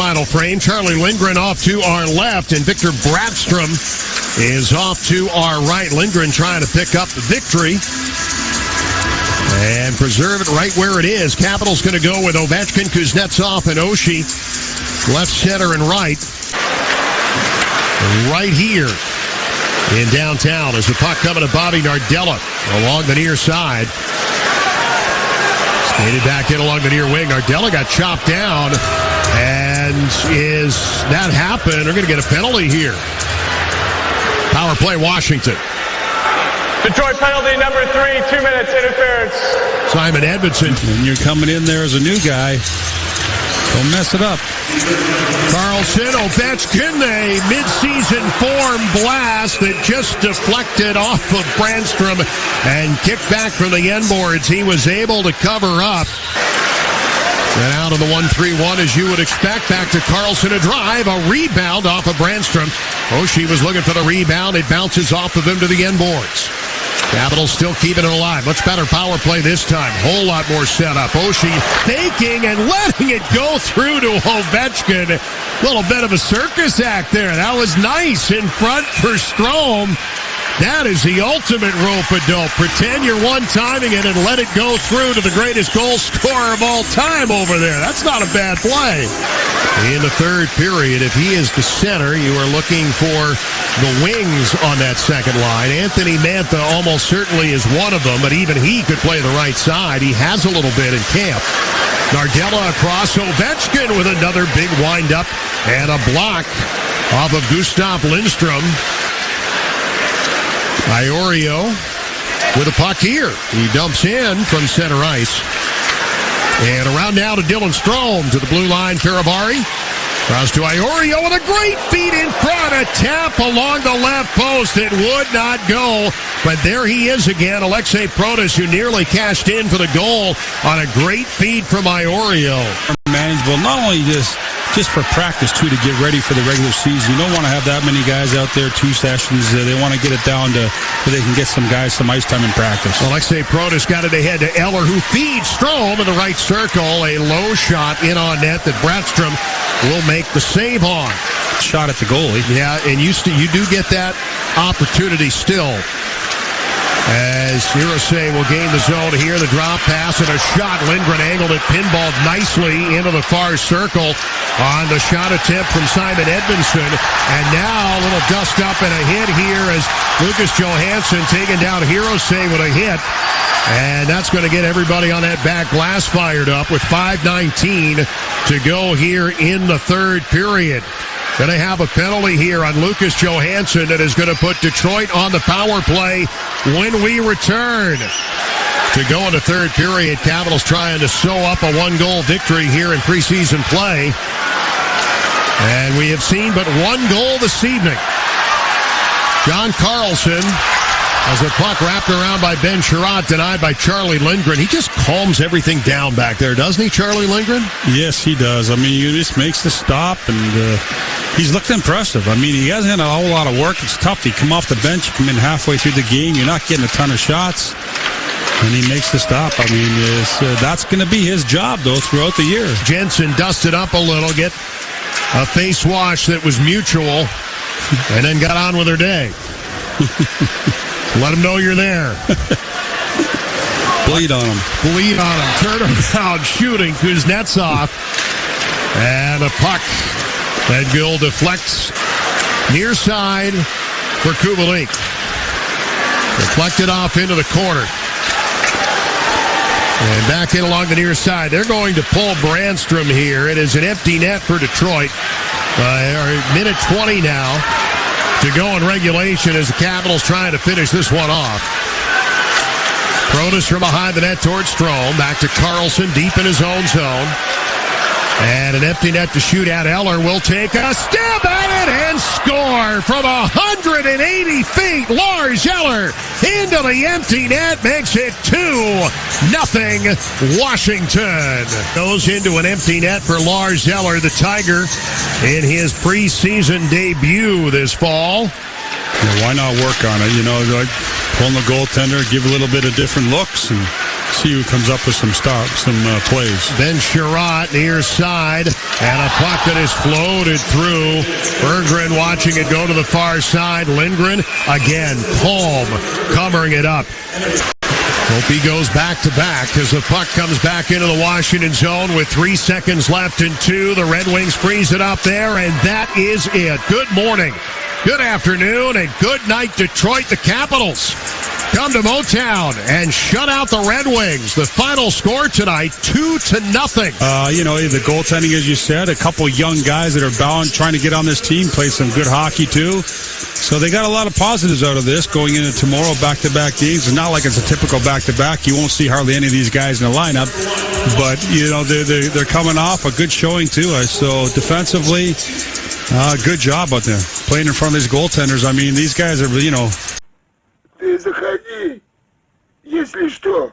final frame. Charlie Lindgren off to our left, and Victor Bradstrom is off to our right. Lindgren trying to pick up the victory and preserve it right where it is. Capitals going to go with Ovechkin, Kuznetsov, and Oshie. Left, center, and right. Right here in downtown as the puck coming to Bobby Nardella along the near side. Skated back in along the near wing. Nardella got chopped down. And is that happen? They're going to get a penalty here. Power play, Washington. Detroit penalty number 3, 2 minutes interference. Simon Edmondson. When you're coming in there as a new guy, don't mess it up. Kарлson, Ovechkin, a mid-season form blast that just deflected off of Brandstrom and kicked back from the end boards. He was able to cover up. And out of the 1-3-1, as you would expect, back to Kарлson, a drive, a rebound off of Brandstrom. Oshie was looking for the rebound. It bounces off of him to the end boards. Capitals still keeping it alive. Much better power play this time. Whole lot more setup. Oshie faking and letting it go through to Ovechkin. A little bit of a circus act there. That was nice in front for Strome. That is the ultimate rope-a-dope. Pretend you're one-timing it and let it go through to the greatest goal scorer of all time over there. That's not a bad play. In the third period, if he is the center, you are looking for the wings on that second line. Anthony Mantha almost certainly is one of them, but even he could play the right side. He has a little bit in camp. Nardella across. Ovechkin with another big wind-up and a block off of Gustav Lindstrom. Iorio with a puck here. He dumps in from center ice. And around now to Dylan Strome to the blue line. Fehérvári cross to Iorio with a great feed in front. A tap along the left post. It would not go. But there he is again. Alexei Protas, who nearly cashed in for the goal on a great feed from Iorio. Manageable, not only just for practice, too, to get ready for the regular season. You don't want to have that many guys out there, 2 sessions. They want to get it down to where they can get some guys some ice time in practice. Alexei Protas got it ahead to Eller, who feeds Strome in the right circle. A low shot in on net that Bradstrom will make the save on. Shot at the goalie. Yeah, and you do get that opportunity still. As Hirose will gain the zone here, the drop pass and a shot. Lindgren angled it, pinballed nicely into the far circle on the shot attempt from Simon Edmondson. And now a little dust up and a hit here as Lucas Johansson taking down Hirose with a hit. And that's going to get everybody on that back glass fired up with 5:19 to go here in the third period. Going to have a penalty here on Lucas Johansson that is going to put Detroit on the power play when we return. To go in the third period, Capitals trying to sew up a 1-goal victory here in preseason play. And we have seen but 1 goal this evening. John Kарлson as a puck wrapped around by Ben Sherratt, denied by Charlie Lindgren. He just calms everything down back there, doesn't he, Charlie Lindgren? Yes, he does. I mean, he just makes the stop, and he's looked impressive. I mean, he hasn't had a whole lot of work. It's tough. You come off the bench, you come in halfway through the game, you're not getting a ton of shots, and he makes the stop. I mean, that's going to be his job, though, throughout the year. Jensen dusted up a little, get a face wash that was mutual, and then got on with her day. Let him know you're there. Bleed on him. Bleed on him. Turn around, shooting Kuznetsov. And a puck that goal deflects near side for Kubalik. Deflected off into the corner. And back in along the near side. They're going to pull Brandstrom here. It is an empty net for Detroit. Minute 20 now to go in regulation as the Capitals trying to finish this one off. Protas from behind the net towards Strome. Back to Kарлson deep in his own zone. And an empty net to shoot at. Eller will take a stab at it and score from 180 feet. Lars Eller into the empty net, makes it 2-0 Washington. Goes into an empty net for Lars Eller, the Tiger, in his preseason debut this fall. Yeah, why not work on it? You know, like pulling the goaltender, give a little bit of different looks, and see who comes up with some plays. Ben Sherratt near side, and a puck that is floated through. Berggren watching it go to the far side. Lindgren, again, calm, covering it up. Hope he goes back-to-back as the puck comes back into the Washington zone with 3 seconds left in 2. The Red Wings freeze it up there, and that is it. Good morning, good afternoon, and good night, Detroit. The Capitals come to Motown and shut out the Red Wings. The final score tonight, 2-0. The goaltending, as you said, a couple young guys that are bound, trying to get on this team, play some good hockey too. So they got a lot of positives out of this going into tomorrow, back-to-back games. It's not like it's a typical back-to-back. You won't see hardly any of these guys in the lineup. But, they're coming off a good showing too. So defensively, good job out there. Playing in front of these goaltenders. I mean, these guys are, Ты заходи, если что.